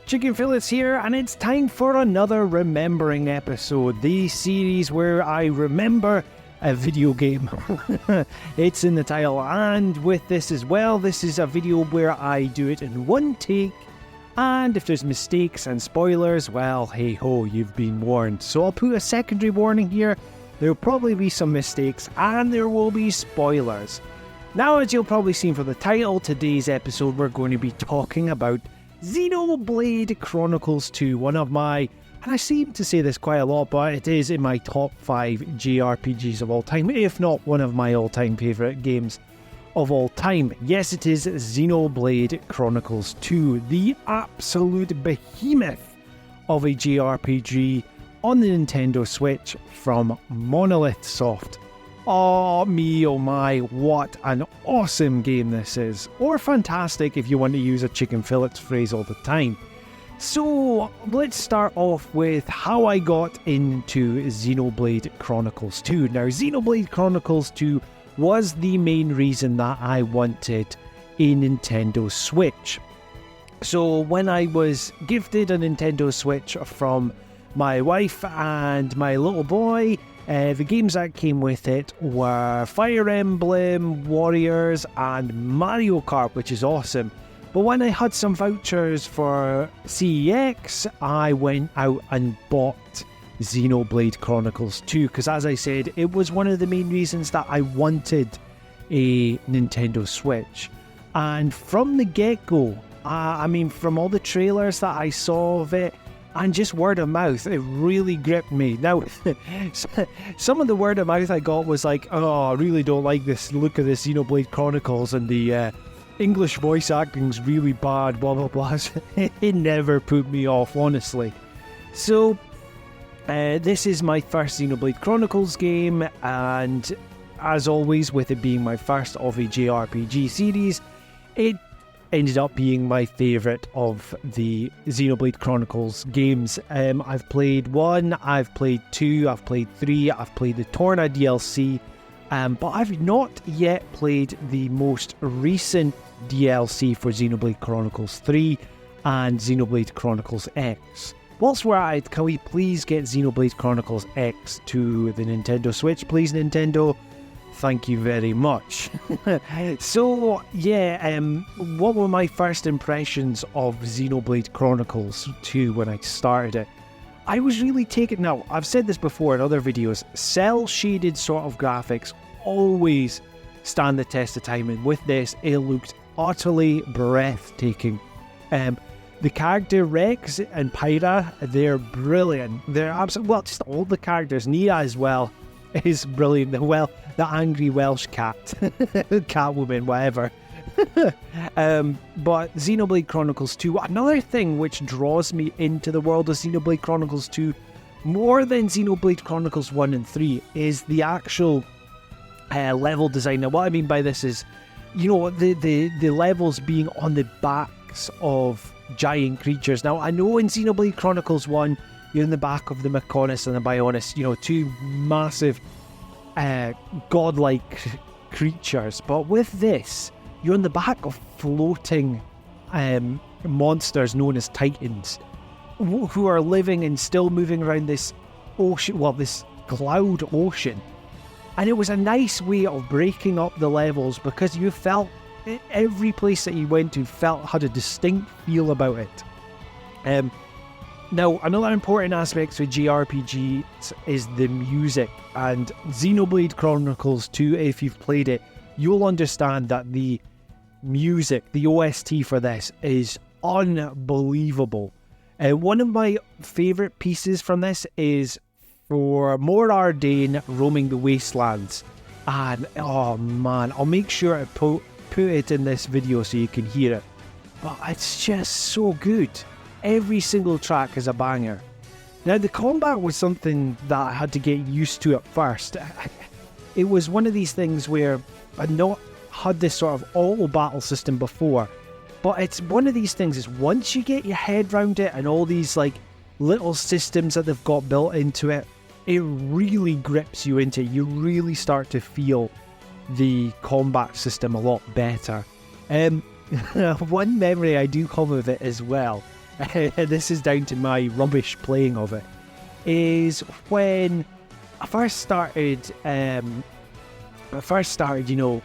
Chicken Fillets here, and it's time for another Remembering episode, the series where I remember a video game. It's in the title, and with this as well, this is a video where I do it in one take, and if there's mistakes and spoilers, well, hey ho, you've been warned. So I'll put a secondary warning here. There'll probably be some mistakes, and there will be spoilers. Now, as you'll probably seen from the title, today's episode we're going to be talking about Xenoblade Chronicles 2, one of my, and I seem to say this quite a lot, but it is in my top 5 JRPGs of all time, if not one of my all-time favourite games of all time. Yes, it is Xenoblade Chronicles 2, the absolute behemoth of a JRPG on the Nintendo Switch from Monolith Soft. Oh me, oh my, what an awesome game this is. Or fantastic if you want to use a Chicken Fillets phrase all the time. So, let's start off with how I got into Xenoblade Chronicles 2. Now, Xenoblade Chronicles 2 was the main reason that I wanted a Nintendo Switch. So, when I was gifted a Nintendo Switch from my wife and my little boy, the games that came with it were Fire Emblem, Warriors, and Mario Kart, which is awesome. But when I had some vouchers for CEX, I went out and bought Xenoblade Chronicles 2, because as I said, it was one of the main reasons that I wanted a Nintendo Switch. And from the get-go, from all the trailers that I saw of it, and just word of mouth, it really gripped me. Now, some of the word of mouth I got was like, oh, I really don't like this look of this Xenoblade Chronicles, and the English voice acting's really bad, blah, blah, blah. It never put me off, honestly. So, this is my first Xenoblade Chronicles game, and as always, with it being my first of a JRPG series, it ended up being my favourite of the Xenoblade Chronicles games. I've played 1, I've played 2, I've played 3, I've played the Torna DLC, but I've not yet played the most recent DLC for Xenoblade Chronicles 3 and Xenoblade Chronicles X. Whilst we're at it, can we please get Xenoblade Chronicles X to the Nintendo Switch, please, Nintendo? Thank you very much. So, yeah, what were my first impressions of Xenoblade Chronicles 2 when I started it? I was really taken. Now, I've said this before in other videos, cel-shaded sort of graphics always stand the test of time, and with this, it looked utterly breathtaking. The character Rex and Pyra, they're brilliant. They're absolutely, well, just all the characters. Nia as well is brilliant. The angry Welsh cat, Catwoman, whatever. But Xenoblade Chronicles 2, another thing which draws me into the world of Xenoblade Chronicles 2 more than Xenoblade Chronicles 1 and 3 is the actual level design. Now, what I mean by this is, you know, the levels being on the backs of giant creatures. Now, I know in Xenoblade Chronicles 1, you're in the back of the Mechonis and the Bionis, you know, two massive godlike creatures, but with this, you're in the back of floating monsters known as Titans, who are living and still moving around this ocean, well, this cloud ocean. And it was a nice way of breaking up the levels, because you felt every place that you went to had a distinct feel about it. Now, another important aspect to JRPGs is the music, and Xenoblade Chronicles 2, if you've played it, you'll understand that the music, the OST for this, is unbelievable. One of my favourite pieces from this is for More Ardain Roaming the Wastelands, and oh man, I'll make sure to put it in this video so you can hear it, but it's just so good. Every single track is a banger. Now, the combat was something that I had to get used to at first. It was one of these things where I'd not had this sort of auto battle system before, but it's one of these things is once you get your head around it and all these like little systems that they've got built into it, it really grips you into it. You really start to feel the combat system a lot better. One memory I do have of it as well this is down to my rubbish playing of it, is when I first started, you know,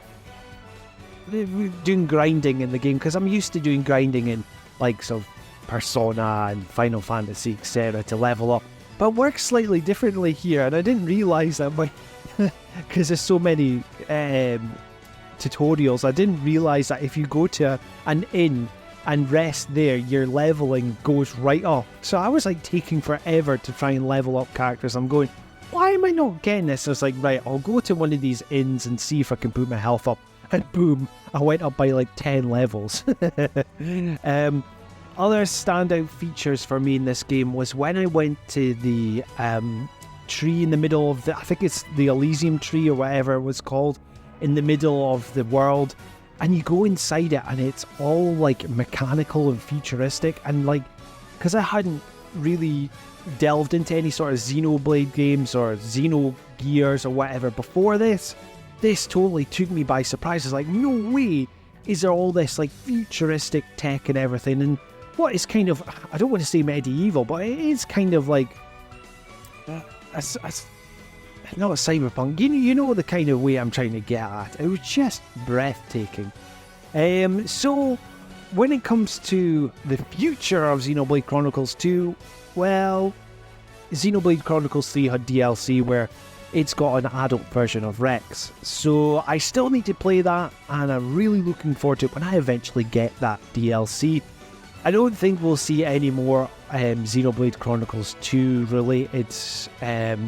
doing grinding in the game, because I'm used to doing grinding in likes of Persona and Final Fantasy, etc., to level up. But it works slightly differently here, and I didn't realise that because there's so many tutorials, I didn't realise that if you go to an inn and rest there, your leveling goes right up. So I was like taking forever to try and level up characters. I'm going, why am I not getting this? I was like, right, I'll go to one of these inns and see if I can put my health up. And boom, I went up by like 10 levels. Other standout features for me in this game was when I went to the tree in the middle of I think it's the Elysium tree or whatever it was called, in the middle of the world, and you go inside it and it's all like mechanical and futuristic, and like, because I hadn't really delved into any sort of Xenoblade games or Xenogears or whatever before this totally took me by surprise. It's like, no way is there all this like futuristic tech and everything, and what is kind of, I don't want to say medieval, but it is kind of like not a cyberpunk, you know the kind of way I'm trying to get at. It was just breathtaking. So when it comes to the future of Xenoblade Chronicles 2, well, Xenoblade Chronicles 3 had DLC where it's got an adult version of Rex, so I still need to play that, and I'm really looking forward to it when I eventually get that DLC. I don't think we'll see any more Xenoblade Chronicles 2 related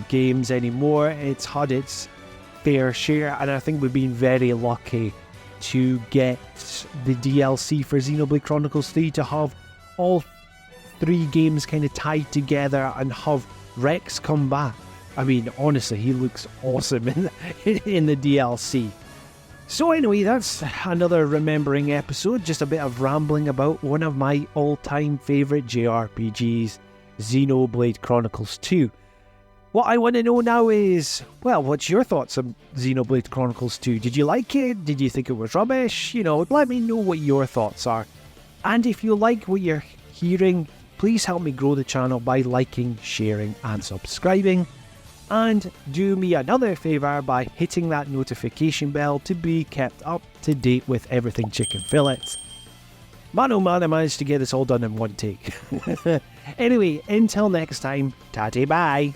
games anymore. It's had its fair share, and I think we've been very lucky to get the DLC for Xenoblade Chronicles 3 to have all 3 games kind of tied together and have Rex come back. I mean, honestly, he looks awesome in the DLC. So anyway, that's another remembering episode, just a bit of rambling about one of my all-time favourite JRPGs, Xenoblade Chronicles 2. What I want to know now is, well, what's your thoughts on Xenoblade Chronicles 2? Did you like it? Did you think it was rubbish? You know, let me know what your thoughts are. And if you like what you're hearing, please help me grow the channel by liking, sharing and subscribing. And do me another favour by hitting that notification bell to be kept up to date with everything chicken fillets. Man oh man, I managed to get this all done in one take. Anyway, until next time, tatty bye.